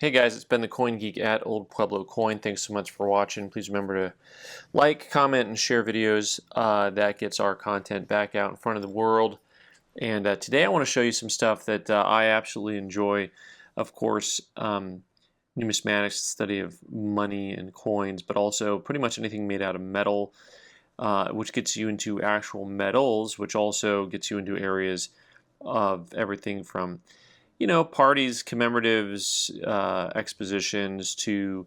Hey guys, it's been the Coin Geek at Old Pueblo Coin. Thanks so much for watching. Please remember to like, comment, and share videos. That gets our content back out in front of the world. And today I want to show you some stuff that I absolutely enjoy. Of course, numismatics, the study of money and coins, but also pretty much anything made out of metal, which gets you into actual metals, which also gets you into areas of everything from parties, commemoratives, expositions to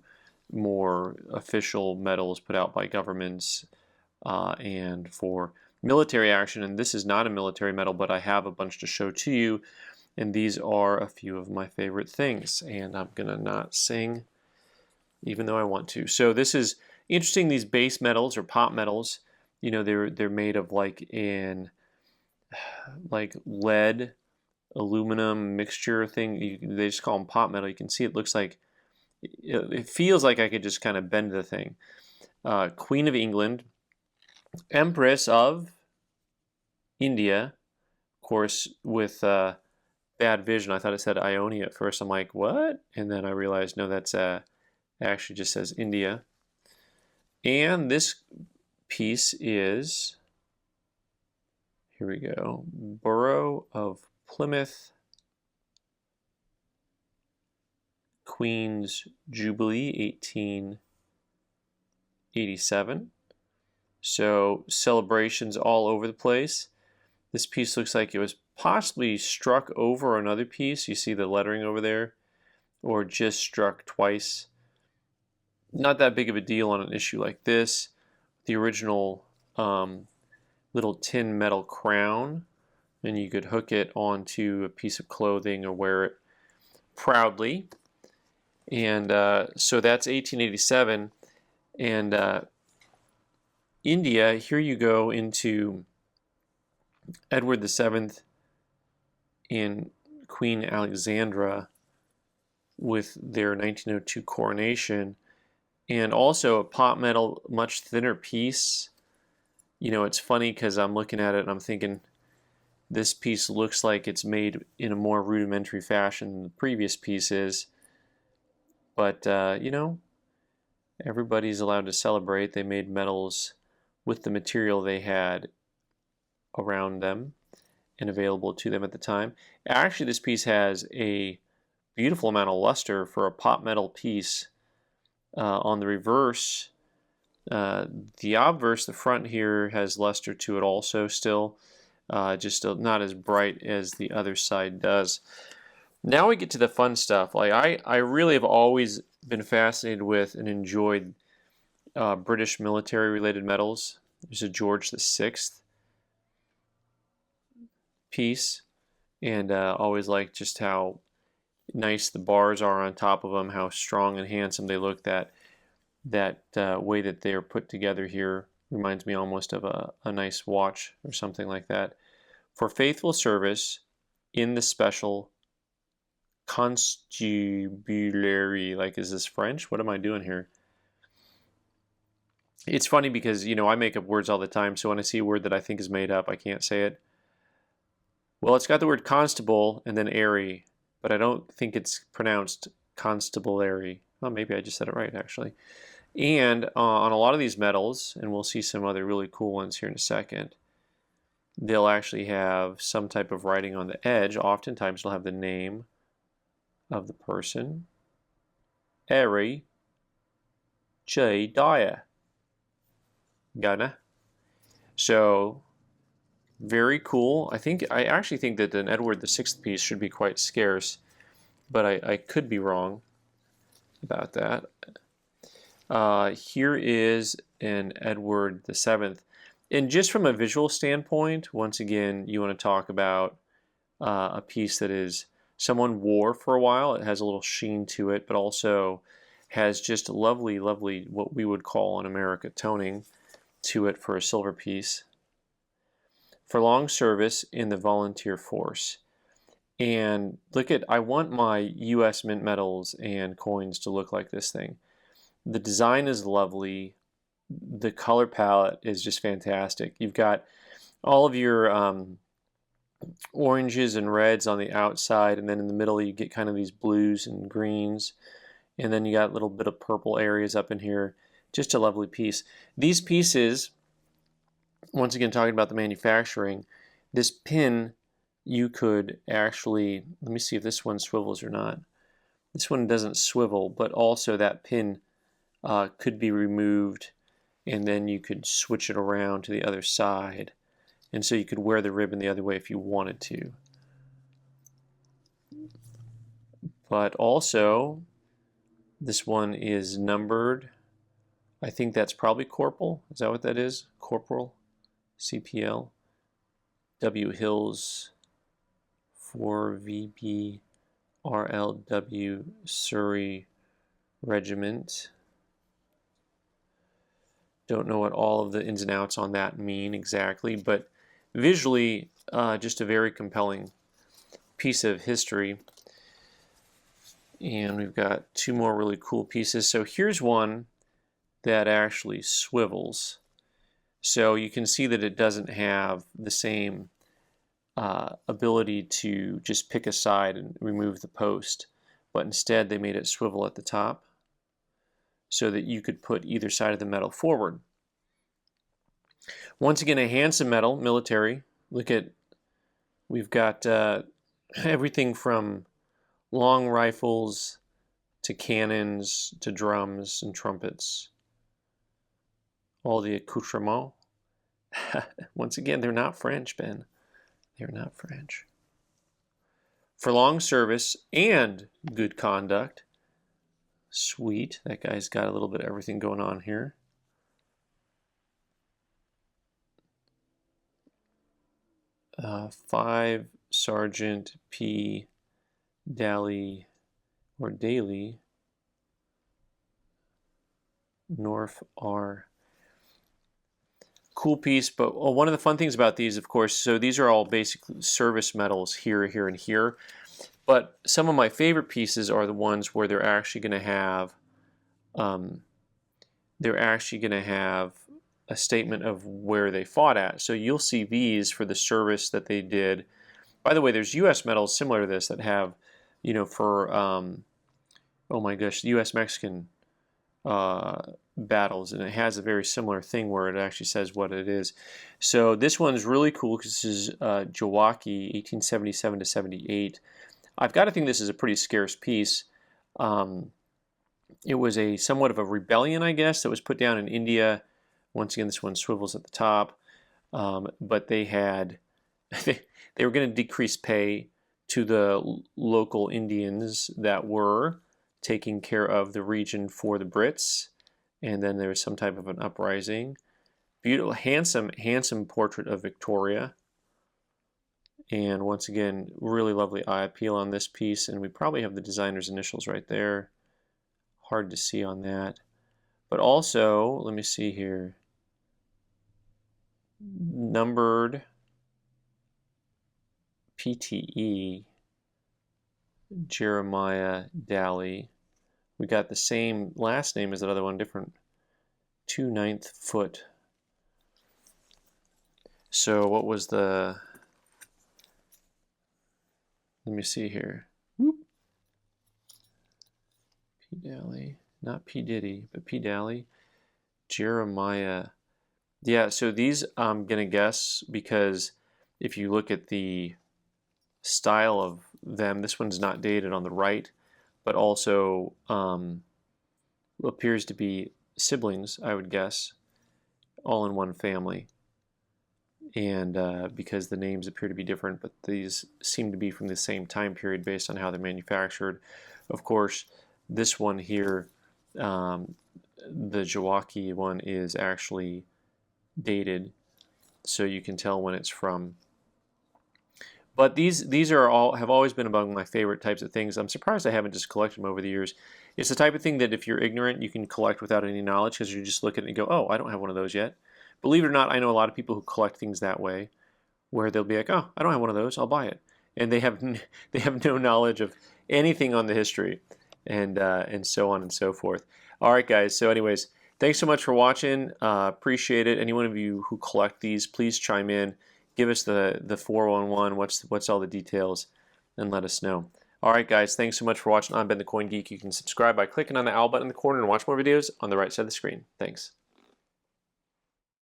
more official medals put out by governments and for military action. And this is not a military medal, but I have a bunch to show to you. And these are a few of my favorite things. And I'm going to not sing, even though I want to. So this is interesting. These base metals or pot metals, they're made of like lead aluminum mixture thing. They just call them pot metal. You can see it looks like, it feels like I could just kind of bend the thing. Queen of England, Empress of India, of course, with bad vision. I thought it said Ionia at first. I'm like, what? And then I realized, no, that's it actually just says India. And this piece is, here we go, Borough of Plymouth, Queen's Jubilee, 1887. So celebrations all over the place. This piece looks like it was possibly struck over another piece. You see the lettering over there, or just struck twice. Not that big of a deal on an issue like this. The original little tin metal crown, and you could hook it onto a piece of clothing or wear it proudly. And so that's 1887. And India, here you go into Edward VII and Queen Alexandra with their 1902 coronation. And also a pot metal, much thinner piece. It's funny because I'm looking at it and I'm thinking, this piece looks like it's made in a more rudimentary fashion than the previous piece is. But, everybody's allowed to celebrate. They made medals with the material they had around them and available to them at the time. Actually, this piece has a beautiful amount of luster for a pot metal piece. On the reverse, the obverse, the front here has luster to it also still. Just still not as bright as the other side does. Now we get to the fun stuff. Like I really have always been fascinated with and enjoyed British military-related medals. There's a George VI piece, and always liked just how nice the bars are on top of them, how strong and handsome they look. That way that they're put together here reminds me almost of a nice watch or something like that. For faithful service in the special constabulary, like, is this French? What am I doing here? It's funny because, I make up words all the time, so when I see a word that I think is made up, I can't say it. Well, it's got the word constable and then airy, but I don't think it's pronounced constabulary. Well, maybe I just said it right, actually. And on a lot of these medals, and we'll see some other really cool ones here in a second, they'll actually have some type of writing on the edge. Oftentimes they'll have the name of the person. Airy J. Dyer. Gunna. So very cool. I actually think that an Edward VI piece should be quite scarce, but I could be wrong about that. Here is an Edward VII. And just from a visual standpoint, once again, you want to talk about a piece that is someone wore for a while. It has a little sheen to it, but also has just lovely, lovely, what we would call in America, toning to it for a silver piece. For long service in the volunteer force. And look at, I want my US mint medals and coins to look like this thing. The design is lovely. The color palette is just fantastic. You've got all of your oranges and reds on the outside, and then in the middle you get kind of these blues and greens, and then you got a little bit of purple areas up in here. Just a lovely piece. These pieces, once again talking about the manufacturing, this pin you could actually, let me see if this one swivels or not. This one doesn't swivel, but also that pin could be removed, and then you could switch it around to the other side, and so you could wear the ribbon the other way if you wanted to. But also, this one is numbered. I think that's probably Corporal. Is that what that is? Corporal, CPL, W Hills, 4VB, RLW, Surrey Regiment. Don't know what all of the ins and outs on that mean exactly, but visually, just a very compelling piece of history. And we've got two more really cool pieces. So here's one that actually swivels. So you can see that it doesn't have the same ability to just pick a side and remove the post, but instead they made it swivel at the top so that you could put either side of the medal forward. Once again, a handsome medal, military. Look at, we've got everything from long rifles to cannons to drums and trumpets. All the accoutrements. Once again, they're not French, Ben. They're not French. For long service and good conduct. Sweet. That guy's got a little bit of everything going on here. Five Sergeant P. Daly or Daly. North R. Cool piece, but one of the fun things about these, of course, so these are all basically service medals here, here, and here. But some of my favorite pieces are the ones where they're actually going to have, a statement of where they fought at. So you'll see these for the service that they did. By the way, there's U.S. medals similar to this that have, you know, for oh my gosh, the U.S.-Mexican battles, and it has a very similar thing where it actually says what it is. So this one's really cool because this is Jowaki, 1877 to 78. I've got to think this is a pretty scarce piece. It was a somewhat of a rebellion, I guess, that was put down in India. Once again, this one swivels at the top, but they had they were going to decrease pay to the local Indians that were taking care of the region for the Brits, and then there was some type of an uprising. Beautiful, handsome portrait of Victoria, and once again, really lovely eye appeal on this piece, and we probably have the designer's initials right there. Hard to see on that, but also, let me see here, numbered PTE, Jeremiah Daly. We got the same last name as that other one, different 2/9 foot. So what was the, let me see here. Whoop. P. Daly, not P. Diddy, but P. Daly. Jeremiah. Yeah, so these I'm going to guess because if you look at the style of them, this one's not dated on the right, but also appears to be siblings, I would guess, all in one family. And because the names appear to be different, but these seem to be from the same time period based on how they're manufactured. Of course, this one here, the Jowaki one, is actually dated, so you can tell when it's from. But these are all have always been among my favorite types of things. I'm surprised I haven't just collected them over the years. It's the type of thing that if you're ignorant, you can collect without any knowledge because you just look at it and go, oh, I don't have one of those yet. Believe it or not, I know a lot of people who collect things that way, where they'll be like, oh, I don't have one of those, I'll buy it. And they have no knowledge of anything on the history, and so on and so forth. All right, guys, so anyways, thanks so much for watching. Appreciate it. Any one of you who collect these, please chime in. give us the 411, what's all the details, and let us know. All right, guys, thanks so much for watching. I've been the Coin Geek. You can subscribe by clicking on the owl button in the corner and watch more videos on the right side of the screen. Thanks.